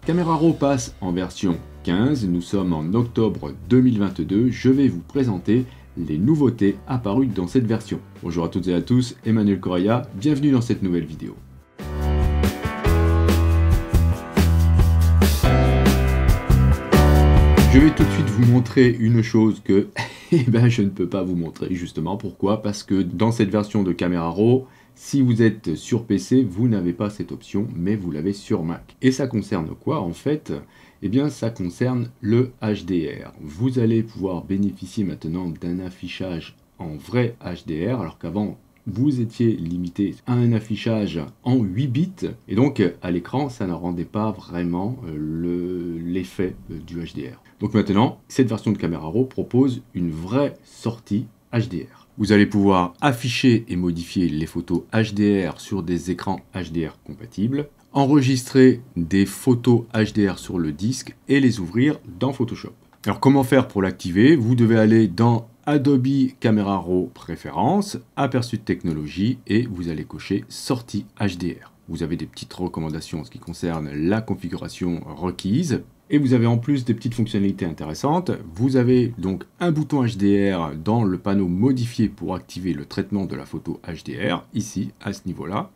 Camera Raw passe en version 15, nous sommes en octobre 2022, je vais vous présenter les nouveautés apparues dans cette version. Bonjour à toutes et à tous, Emmanuel Correa, bienvenue dans cette nouvelle vidéo. Je vais tout de suite vous montrer une chose que je ne peux pas vous montrer, justement. Pourquoi? Parce que dans cette version de Camera Raw, si vous êtes sur PC, vous n'avez pas cette option, mais vous l'avez sur Mac. Et ça concerne quoi en fait? Eh bien ça concerne le HDR. Vous allez pouvoir bénéficier maintenant d'un affichage en vrai HDR, alors qu'avant vous étiez limité à un affichage en 8 bits, et donc à l'écran ça ne rendait pas vraiment l'effet du HDR. Donc maintenant, cette version de Camera Raw propose une vraie sortie HDR. Vous allez pouvoir afficher et modifier les photos HDR sur des écrans HDR compatibles, enregistrer des photos HDR sur le disque et les ouvrir dans Photoshop. Alors comment faire pour l'activer? Vous devez aller dans Adobe Camera Raw Préférences, Aperçu de technologie et vous allez cocher Sortie HDR. Vous avez des petites recommandations en ce qui concerne la configuration requise. Et vous avez en plus des petites fonctionnalités intéressantes. Vous avez donc un bouton HDR dans le panneau modifié pour activer le traitement de la photo HDR, ici, à ce niveau-là.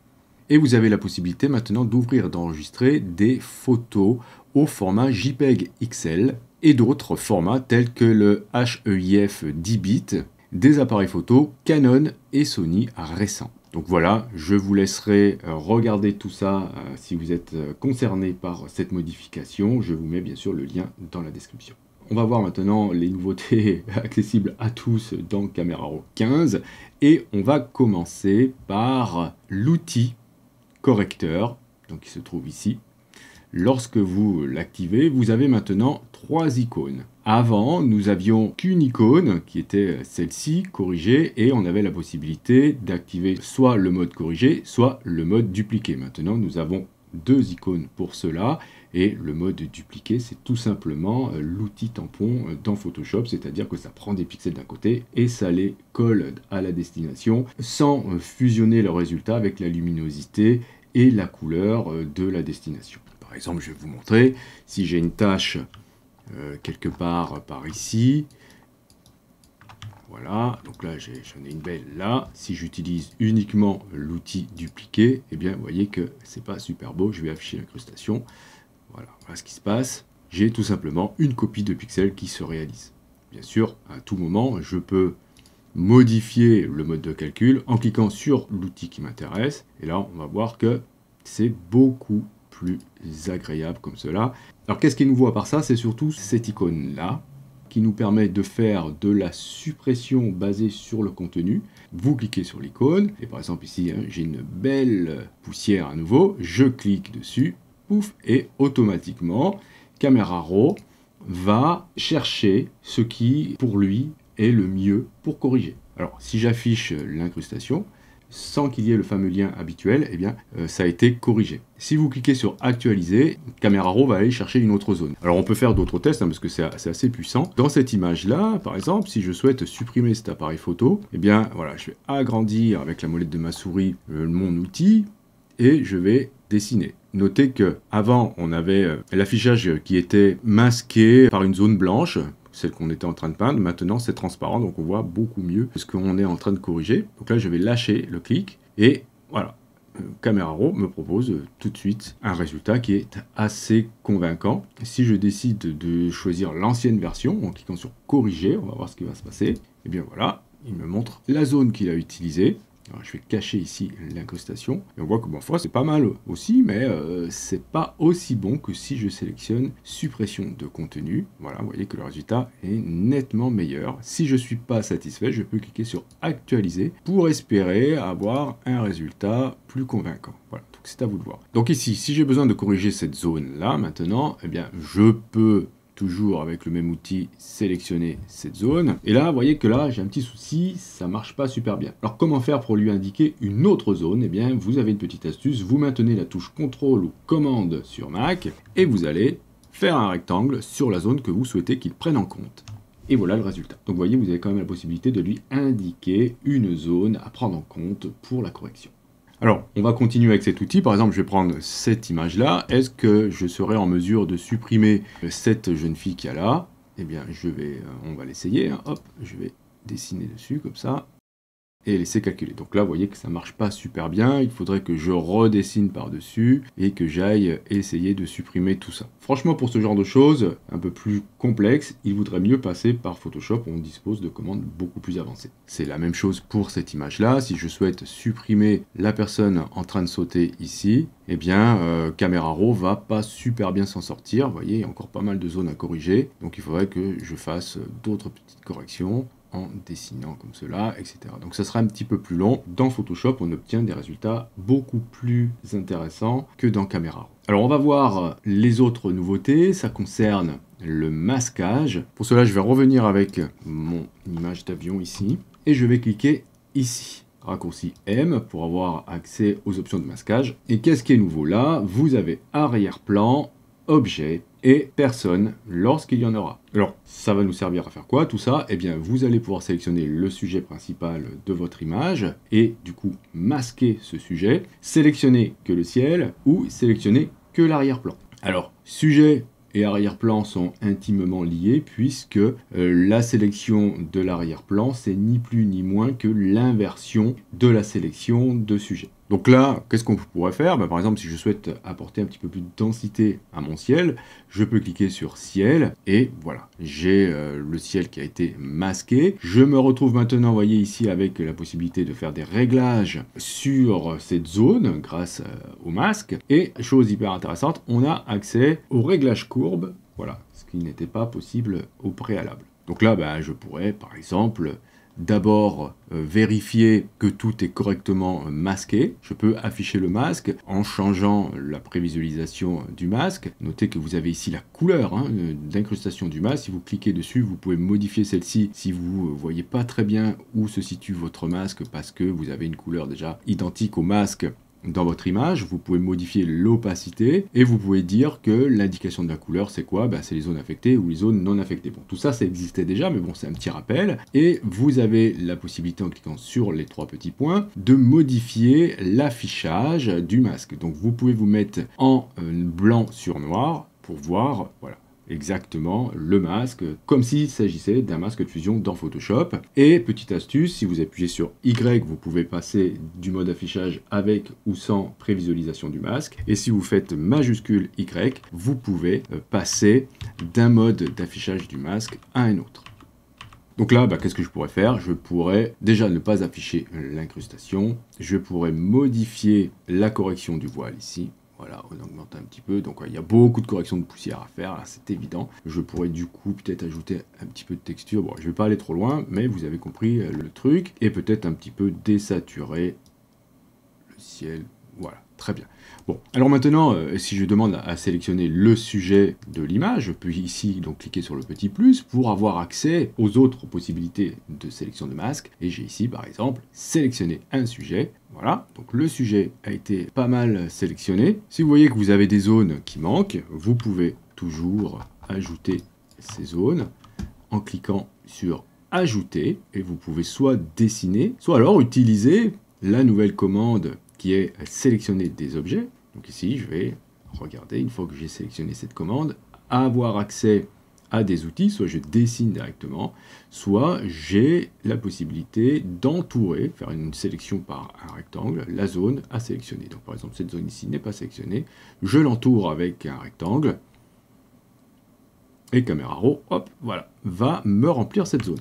Et vous avez la possibilité maintenant d'ouvrir et d'enregistrer des photos au format JPEG XL et d'autres formats tels que le HEIF 10 bits des appareils photo Canon et Sony récents. Donc voilà, je vous laisserai regarder tout ça si vous êtes concerné par cette modification. Je vous mets bien sûr le lien dans la description. On va voir maintenant les nouveautés accessibles à tous dans Camera Raw 15. Et on va commencer par l'outil correcteur, donc qui se trouve ici. Lorsque vous l'activez, vous avez maintenant 3 icônes. Avant, nous avions qu'une icône, qui était celle-ci, corrigée, et on avait la possibilité d'activer soit le mode corrigé, soit le mode dupliqué. Maintenant, nous avons 2 icônes pour cela, et le mode dupliqué, c'est tout simplement l'outil tampon dans Photoshop, c'est-à-dire que ça prend des pixels d'un côté, et ça les colle à la destination, sans fusionner le résultat avec la luminosité et la couleur de la destination. Par exemple, je vais vous montrer, si j'ai une tâche quelque part par ici, voilà, donc là j'en ai une belle là, si j'utilise uniquement l'outil dupliquer, eh bien vous voyez que c'est pas super beau, je vais afficher l'incrustation, voilà ce qui se passe, j'ai tout simplement une copie de pixels qui se réalise. Bien sûr, à tout moment, je peux modifier le mode de calcul en cliquant sur l'outil qui m'intéresse, et là on va voir que c'est beaucoup plus agréable comme cela. Alors qu'est-ce qui est nouveau à part ça? C'est surtout cette icône là qui nous permet de faire de la suppression basée sur le contenu. Vous cliquez sur l'icône et par exemple ici j'ai une belle poussière à nouveau, je clique dessus, pouf, et automatiquement Camera Raw va chercher ce qui pour lui est le mieux pour corriger. Alors si j'affiche l'incrustation sans qu'il y ait le fameux lien habituel, eh bien, ça a été corrigé. Si vous cliquez sur actualiser, Camera Raw va aller chercher une autre zone. Alors on peut faire d'autres tests, parce que c'est assez puissant. Dans cette image-là, par exemple, si je souhaite supprimer cet appareil photo, eh bien, voilà, je vais agrandir avec la molette de ma souris mon outil, et je vais dessiner. Notez que avant on avait l'affichage qui était masqué par une zone blanche, celle qu'on était en train de peindre. Maintenant c'est transparent, donc on voit beaucoup mieux ce qu'on est en train de corriger. Donc là je vais lâcher le clic et voilà, Camera Raw me propose tout de suite un résultat qui est assez convaincant. Si je décide de choisir l'ancienne version en cliquant sur corriger, on va voir ce qui va se passer. Et bien voilà, il me montre la zone qu'il a utilisée. Alors, je vais cacher ici l'incrustation. Et on voit que bon, c'est pas mal aussi, mais c'est pas aussi bon que si je sélectionne suppression de contenu. Voilà, vous voyez que le résultat est nettement meilleur. Si je ne suis pas satisfait, je peux cliquer sur actualiser pour espérer avoir un résultat plus convaincant. Voilà, donc c'est à vous de voir. Donc ici, si j'ai besoin de corriger cette zone-là maintenant, eh bien, je peux toujours avec le même outil, sélectionner cette zone. Et là, vous voyez que là, j'ai un petit souci, ça marche pas super bien. Alors, comment faire pour lui indiquer une autre zone? Eh bien, vous avez une petite astuce, vous maintenez la touche CTRL ou commande sur Mac, et vous allez faire un rectangle sur la zone que vous souhaitez qu'il prenne en compte. Et voilà le résultat. Donc, vous voyez, vous avez quand même la possibilité de lui indiquer une zone à prendre en compte pour la correction. Alors, on va continuer avec cet outil. Par exemple, je vais prendre cette image-là. Est-ce que je serai en mesure de supprimer cette jeune fille qui est là? Eh bien, on va l'essayer. Hein. Hop, je vais dessiner dessus comme ça. Et laisser calculer. Donc là, vous voyez que ça marche pas super bien. Il faudrait que je redessine par-dessus et que j'aille essayer de supprimer tout ça. Franchement, pour ce genre de choses un peu plus complexes, il vaudrait mieux passer par Photoshop où on dispose de commandes beaucoup plus avancées. C'est la même chose pour cette image-là. Si je souhaite supprimer la personne en train de sauter ici, eh bien, Camera Raw va pas super bien s'en sortir. Vous voyez, il y a encore pas mal de zones à corriger. Donc il faudrait que je fasse d'autres petites corrections en dessinant comme cela, etc. Donc ça sera un petit peu plus long. Dans Photoshop, on obtient des résultats beaucoup plus intéressants que dans Camera Raw. Alors on va voir les autres nouveautés. Ça concerne le masquage. Pour cela, je vais revenir avec mon image d'avion ici et je vais cliquer ici. Raccourci M pour avoir accès aux options de masquage. Et qu'est-ce qui est nouveau là? Vous avez arrière-plan, objet et personne lorsqu'il y en aura. Alors, ça va nous servir à faire quoi tout ça? Eh bien, vous allez pouvoir sélectionner le sujet principal de votre image et du coup masquer ce sujet, sélectionner que le ciel ou sélectionner que l'arrière-plan. Alors, sujet et arrière-plan sont intimement liés puisque la sélection de l'arrière-plan, c'est ni plus ni moins que l'inversion de la sélection de sujet. Donc là, qu'est-ce qu'on pourrait faire? Par exemple, si je souhaite apporter un petit peu plus de densité à mon ciel, je peux cliquer sur ciel et voilà, j'ai le ciel qui a été masqué. Je me retrouve maintenant, vous voyez ici, avec la possibilité de faire des réglages sur cette zone grâce au masque. Et chose hyper intéressante, on a accès au réglage courbe, voilà, ce qui n'était pas possible au préalable. Donc là, je pourrais, par exemple, d'abord vérifier que tout est correctement masqué. Je peux afficher le masque en changeant la prévisualisation du masque. Notez que vous avez ici la couleur d'incrustation du masque. Si vous cliquez dessus, vous pouvez modifier celle-ci si vous ne voyez pas très bien où se situe votre masque parce que vous avez une couleur déjà identique au masque dans votre image. Vous pouvez modifier l'opacité et vous pouvez dire que l'indication de la couleur c'est quoi? C'est les zones affectées ou les zones non affectées. Bon, tout ça existait déjà, mais bon, c'est un petit rappel. Et vous avez la possibilité, en cliquant sur les trois petits points, de modifier l'affichage du masque. Donc vous pouvez vous mettre en blanc sur noir pour voir, voilà, exactement le masque, comme s'il s'agissait d'un masque de fusion dans Photoshop. Et petite astuce, si vous appuyez sur Y, vous pouvez passer du mode affichage avec ou sans prévisualisation du masque. Et si vous faites majuscule Y, vous pouvez passer d'un mode d'affichage du masque à un autre. Donc là, qu'est-ce que je pourrais faire? Je pourrais déjà ne pas afficher l'incrustation. Je pourrais modifier la correction du voile ici. Voilà, on augmente un petit peu, donc il y a beaucoup de corrections de poussière à faire, là c'est évident. Je pourrais du coup peut-être ajouter un petit peu de texture, bon je vais pas aller trop loin, mais vous avez compris le truc, et peut-être un petit peu désaturer le ciel, voilà, très bien. Bon, alors maintenant, si je demande à sélectionner le sujet de l'image, je peux ici donc cliquer sur le petit plus pour avoir accès aux autres possibilités de sélection de masque. Et j'ai ici par exemple sélectionné un sujet. Voilà, donc le sujet a été pas mal sélectionné. Si vous voyez que vous avez des zones qui manquent, vous pouvez toujours ajouter ces zones en cliquant sur ajouter. Et vous pouvez soit dessiner, soit alors utiliser la nouvelle commande qui est sélectionner des objets. Donc ici, je vais regarder, une fois que j'ai sélectionné cette commande, avoir accès à des outils, soit je dessine directement, soit j'ai la possibilité d'entourer, faire une sélection par un rectangle, la zone à sélectionner. Donc par exemple, cette zone ici n'est pas sélectionnée, je l'entoure avec un rectangle, et Camera Raw, hop, voilà, va me remplir cette zone.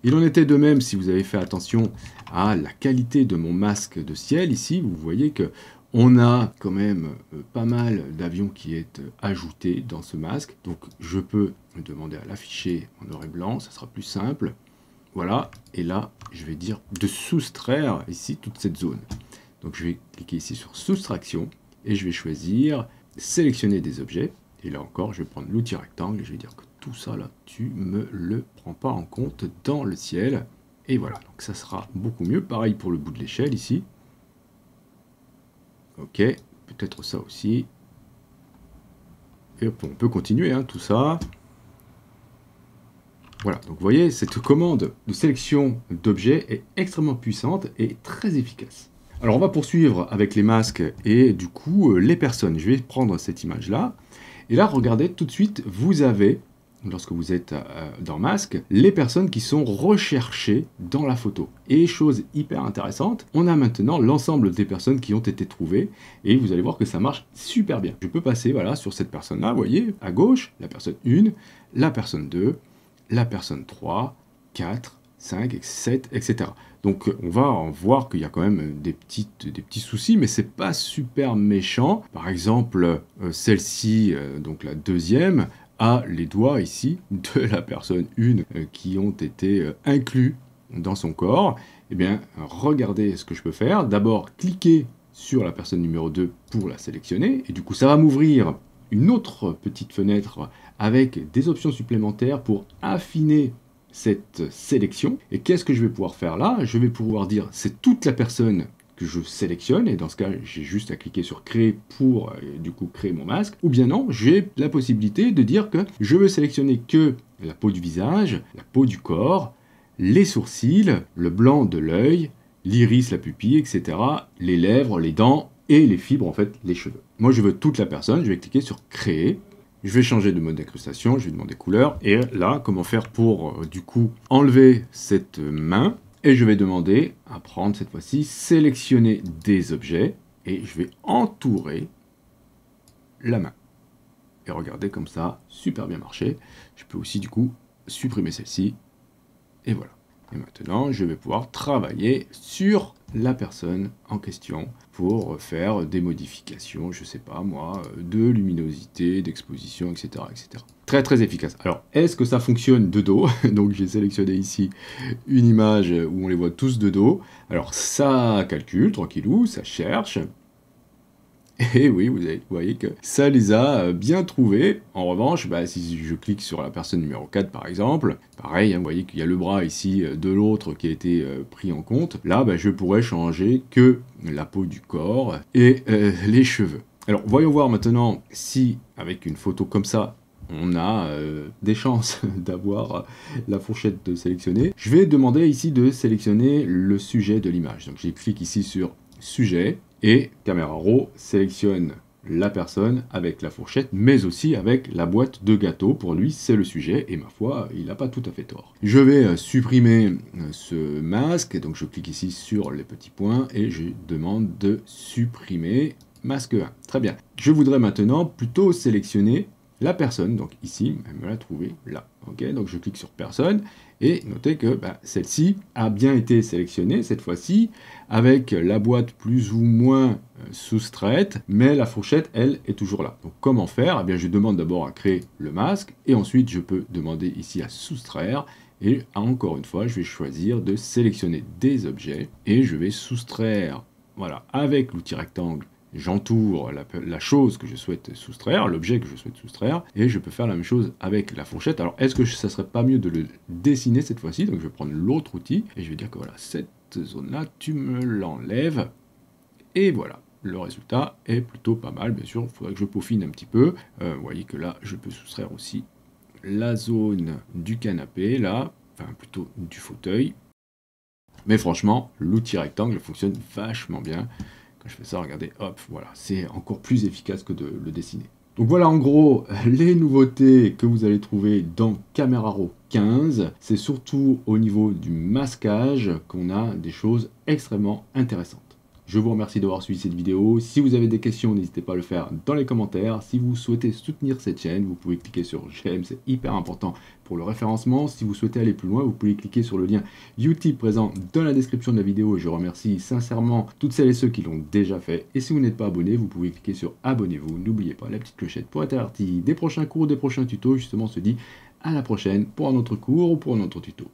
Il en était de même si vous avez fait attention à la qualité de mon masque de ciel. Ici, vous voyez que on a quand même pas mal d'avions qui est ajouté dans ce masque. Donc je peux demander à l'afficher en noir et blanc, ça sera plus simple. Voilà, et là, je vais dire de soustraire ici toute cette zone. Donc je vais cliquer ici sur soustraction et je vais choisir sélectionner des objets. Et là encore, je vais prendre l'outil rectangle et je vais dire que tout ça là, tu me le prends pas en compte dans le ciel. Et voilà, donc ça sera beaucoup mieux. Pareil pour le bout de l'échelle ici. Ok, peut-être ça aussi. Et on peut continuer tout ça. Voilà, donc vous voyez, cette commande de sélection d'objets est extrêmement puissante et très efficace. Alors on va poursuivre avec les masques et du coup les personnes. Je vais prendre cette image-là. Et là, regardez, tout de suite, vous avez, lorsque vous êtes dans masque, les personnes qui sont recherchées dans la photo. Et chose hyper intéressante, on a maintenant l'ensemble des personnes qui ont été trouvées. Et vous allez voir que ça marche super bien. Je peux passer voilà, sur cette personne-là, vous voyez, à gauche, la personne 1, la personne 2, la personne 3, 4, 5, 7, etc. Donc on va en voir qu'il y a quand même des petits soucis, mais c'est pas super méchant. Par exemple, celle-ci, donc la deuxième, a les doigts ici de la personne 1 qui ont été inclus dans son corps. Eh bien, regardez ce que je peux faire. D'abord, cliquer sur la personne numéro 2 pour la sélectionner, et du coup ça va m'ouvrir une autre petite fenêtre avec des options supplémentaires pour affiner cette sélection. Et qu'est-ce que je vais pouvoir faire là? Je vais pouvoir dire c'est toute la personne que je sélectionne, et dans ce cas j'ai juste à cliquer sur créer pour du coup créer mon masque, ou bien non, j'ai la possibilité de dire que je veux sélectionner que la peau du visage, la peau du corps, les sourcils, le blanc de l'œil, l'iris, la pupille, etc., les lèvres, les dents et les fibres, en fait les cheveux. Moi je veux toute la personne, je vais cliquer sur créer. Je vais changer de mode d'incrustation, je vais demander couleur, et là, comment faire pour, du coup, enlever cette main, et je vais demander à prendre, cette fois-ci, sélectionner des objets, et je vais entourer la main. Et regardez comme ça, super bien marché. Je peux aussi, du coup, supprimer celle-ci, et voilà. Et maintenant, je vais pouvoir travailler sur la personne en question pour faire des modifications, je sais pas moi, de luminosité, d'exposition, etc., etc. Très très efficace. Alors, est-ce que ça fonctionne de dos? Donc j'ai sélectionné ici une image où on les voit tous de dos. Alors ça calcule, tranquillou, ça cherche. Et oui, vous voyez que ça les a bien trouvés. En revanche, si je clique sur la personne numéro 4 par exemple, pareil, vous voyez qu'il y a le bras ici de l'autre qui a été pris en compte. Là, je pourrais changer que la peau du corps et les cheveux. Alors, voyons voir maintenant si, avec une photo comme ça, on a des chances d'avoir la fourchette sélectionnée. Je vais demander ici de sélectionner le sujet de l'image. Donc, je clique ici sur « Sujet ». Et Camera Raw sélectionne la personne avec la fourchette, mais aussi avec la boîte de gâteau. Pour lui, c'est le sujet, et ma foi, il n'a pas tout à fait tort. Je vais supprimer ce masque, donc je clique ici sur les petits points, et je demande de supprimer masque 1. Très bien. Je voudrais maintenant plutôt sélectionner la personne, donc ici, elle me l'a trouvé là. Ok, donc je clique sur personne, et notez que celle-ci a bien été sélectionnée cette fois-ci, avec la boîte plus ou moins soustraite, mais la fourchette, elle, est toujours là. Donc comment faire? Eh bien, je demande d'abord à créer le masque, et ensuite je peux demander ici à soustraire, et encore une fois, je vais choisir de sélectionner des objets, et je vais soustraire, voilà, avec l'outil rectangle, j'entoure la chose que je souhaite soustraire, l'objet que je souhaite soustraire, et je peux faire la même chose avec la fourchette. Alors, est-ce que ça serait pas mieux de le dessiner cette fois-ci? Donc, je vais prendre l'autre outil, et je vais dire que voilà, cette zone-là, tu me l'enlèves, et voilà. Le résultat est plutôt pas mal, bien sûr, il faudrait que je peaufine un petit peu. Vous voyez que là, je peux soustraire aussi la zone du canapé, là, enfin plutôt du fauteuil. Mais franchement, l'outil rectangle fonctionne vachement bien. Quand je fais ça, regardez, hop, voilà, c'est encore plus efficace que de le dessiner. Donc voilà en gros les nouveautés que vous allez trouver dans Camera Raw 15. C'est surtout au niveau du masquage qu'on a des choses extrêmement intéressantes. Je vous remercie d'avoir suivi cette vidéo. Si vous avez des questions, n'hésitez pas à le faire dans les commentaires. Si vous souhaitez soutenir cette chaîne, vous pouvez cliquer sur j'aime, c'est hyper important pour le référencement. Si vous souhaitez aller plus loin, vous pouvez cliquer sur le lien Utip présent dans la description de la vidéo. Et je remercie sincèrement toutes celles et ceux qui l'ont déjà fait. Et si vous n'êtes pas abonné, vous pouvez cliquer sur abonnez-vous. N'oubliez pas la petite clochette pour être averti des prochains cours, des prochains tutos. Justement, on se dit à la prochaine pour un autre cours ou pour un autre tuto.